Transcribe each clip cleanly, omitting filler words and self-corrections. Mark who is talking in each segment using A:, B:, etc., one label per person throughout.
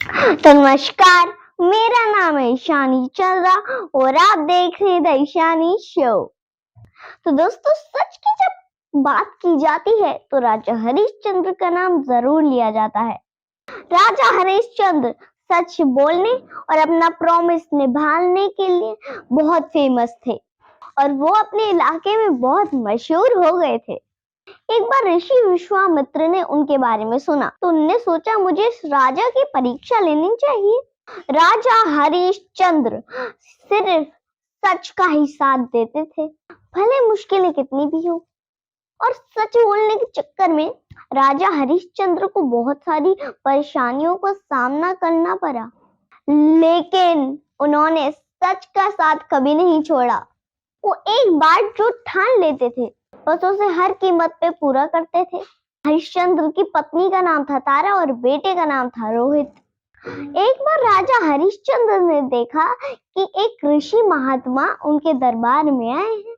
A: तो नमस्कार, मेरा नाम है ईशानी चंद्रा और आप देख रहे हैं द ईशानी शो। तो दोस्तों, सच की जब बात की जाती है तो राजा हरिश्चंद्र का नाम जरूर लिया जाता है। राजा हरिश्चंद्र सच बोलने और अपना प्रॉमिस निभाने के लिए बहुत फेमस थे और वो अपने इलाके में बहुत मशहूर हो गए थे। एक बार ऋषि विश्वामित्र ने उनके बारे में सुना तो उनने सोचा मुझे इस राजा की परीक्षा लेनी चाहिए। राजा हरिश्चंद्र सिर्फ सच का ही साथ देते थे, भले मुश्किलें कितनी भी हो। और सच बोलने के चक्कर में राजा हरिश्चंद्र को बहुत सारी परेशानियों का सामना करना पड़ा, लेकिन उन्होंने सच का साथ कभी नहीं छोड़ा। वो एक बार जो ठान लेते थे बस उसे हर कीमत पे पूरा करते थे। हरिश्चंद्र की पत्नी का नाम था तारा और बेटे का नाम था रोहित। एक बार राजा हरिश्चंद्र ने देखा कि एक ऋषि महात्मा उनके दरबार में आए हैं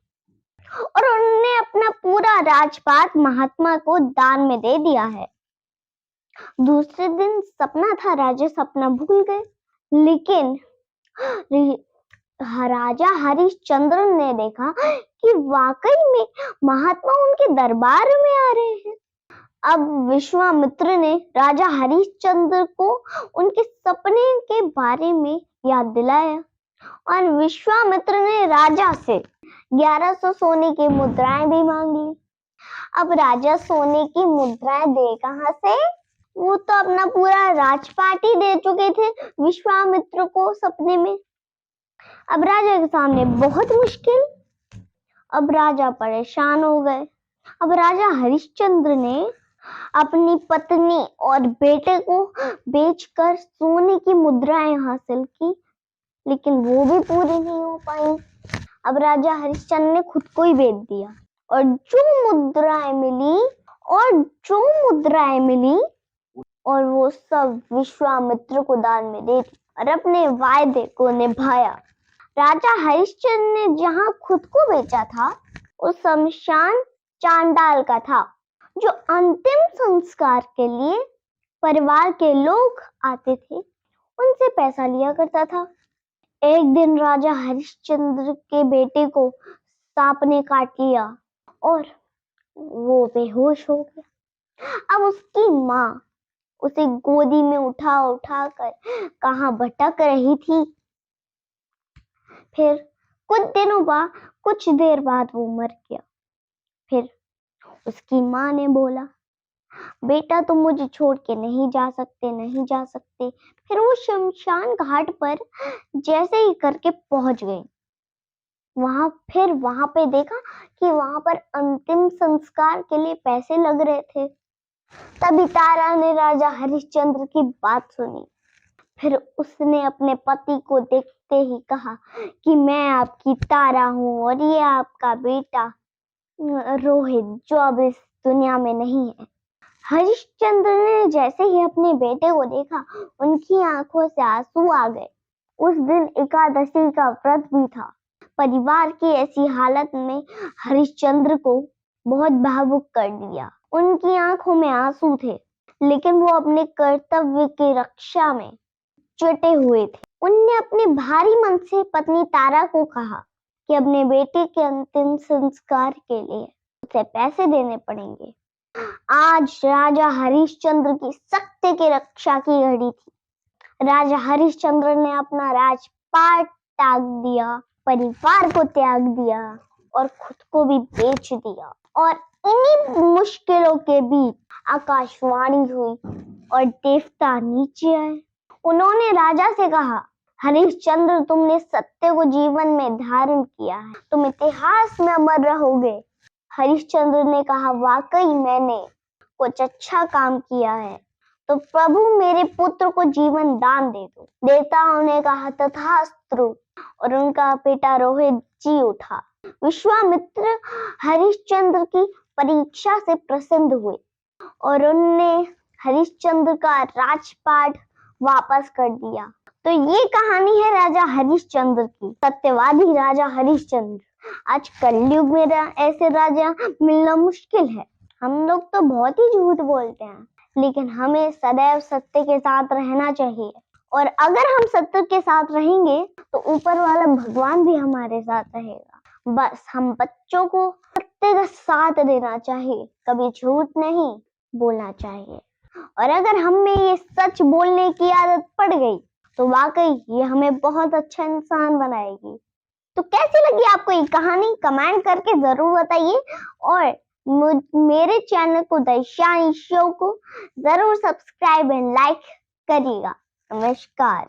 A: और उन्होंने अपना पूरा राजपाट महात्मा को दान में दे दिया है। दूसरे दिन सपना था, राजा सपना भूल गए, लेकिन राजा हरिश्चंद्र ने देखा कि वाकई में महात्मा उनके दरबार में आ रहे हैं। अब विश्वामित्र ने राजा हरिश्चंद्र को उनके सपने के बारे में याद दिलाया और विश्वामित्र ने राजा से 1100 सोने की मुद्राएं भी मांग ली। अब राजा सोने की मुद्राएं दे कहां से? वो तो अपना पूरा राजपाट ही दे चुके थे विश्वामित्र को सपने में। अब राजा के सामने बहुत मुश्किल। अब राजा परेशान हो गए। अब राजा हरिश्चंद्र ने अपनी पत्नी और बेटे को बेचकर सोने की मुद्राएं हासिल की, लेकिन वो भी पूरी नहीं हो पाई। अब राजा हरिश्चंद्र ने खुद को ही बेच दिया और जो मुद्राएं मिली और वो सब विश्वामित्र को दान में दे दी और अपने वायदे को निभाया। राजा हरिश्चंद्र ने जहां खुद को बेचा था उस शमशान चांडाल का था, जो अंतिम संस्कार के लिए परिवार के लोग आते थे उनसे पैसा लिया करता था। एक दिन राजा हरिश्चंद्र के बेटे को सांप ने काट लिया और वो बेहोश हो गया। अब उसकी माँ उसे गोदी में उठा उठा कर कहाँ भटक रही थी। फिर कुछ देर बाद वो मर गया। फिर उसकी माँ ने बोला, बेटा तुम मुझे छोड़ के नहीं जा सकते। फिर वो शमशान घाट पर जैसे ही करके पहुंच गई। वहां पे देखा कि वहां पर अंतिम संस्कार के लिए पैसे लग रहे थे। तभी तारा ने राजा हरिश्चंद्र की बात सुनी। फिर उसने अपने पति को देखते ही कहा कि मैं आपकी तारा हूँ और ये आपका बेटा रोहित, जो अब इस दुनिया में नहीं है। हरिश्चंद्र ने जैसे ही अपने बेटे को देखा, उनकी आंखों से आंसू आ गए। उस दिन एकादशी का व्रत भी था। परिवार की ऐसी हालत में हरिश्चंद्र को बहुत भावुक कर दिया। उनकी आंखों में आंसू थे, लेकिन वो अपने कर्तव्य की रक्षा में जुटे हुए थे। उनने अपने भारी मन से पत्नी तारा को कहा कि अपने बेटे के अंतिम संस्कार के लिए उसे पैसे देने पड़ेंगे। आज राजा हरिश्चंद्र की सत्य की रक्षा की घड़ी थी। राजा हरिश्चंद्र ने अपना राजपाट त्याग दिया, परिवार को त्याग दिया और खुद को भी बेच दिया। और इन्हीं मुश्किलों के बीच आकाशवाणी हुई और देवता नीचे आए। उन्होंने राजा से कहा, हरिश्चंद्र तुमने सत्य को जीवन में धारण किया है, तुम इतिहास में अमर रहोगे। हरिश्चंद्र ने कहा, वाकई मैंने कुछ अच्छा काम किया है, तो प्रभु मेरे पुत्र को जीवन दान दे दो। देवताओं ने कहा, तथास्तु, और उनका बेटा रोहित जी उठा। विश्वामित्र हरिश्चंद्र की परीक्षा से प्रसन्न हुए और उनने हरिश्चंद्र का राजपाट वापस कर दिया। तो ये कहानी है राजा हरिश्चंद्र की, सत्यवादी राजा हरिश्चंद्र। आज कलयुग में ऐसे राजा मिलना मुश्किल है। हम लोग तो बहुत ही झूठ बोलते हैं, लेकिन हमें सदैव सत्य के साथ रहना चाहिए। और अगर हम सत्य के साथ रहेंगे तो ऊपर वाला भगवान भी हमारे साथ रहेगा। बस हम बच्चों को सत्य का साथ देना चाहिए, कभी झूठ नहीं बोलना चाहिए। और अगर हम में ये सच बोलने की आदत पड़ गई तो वाकई ये हमें बहुत अच्छा इंसान बनाएगी। तो कैसी लगी आपको ये कहानी, कमेंट करके जरूर बताइए। और मेरे चैनल को द शाइन शो को जरूर सब्सक्राइब एंड लाइक करिएगा। नमस्कार।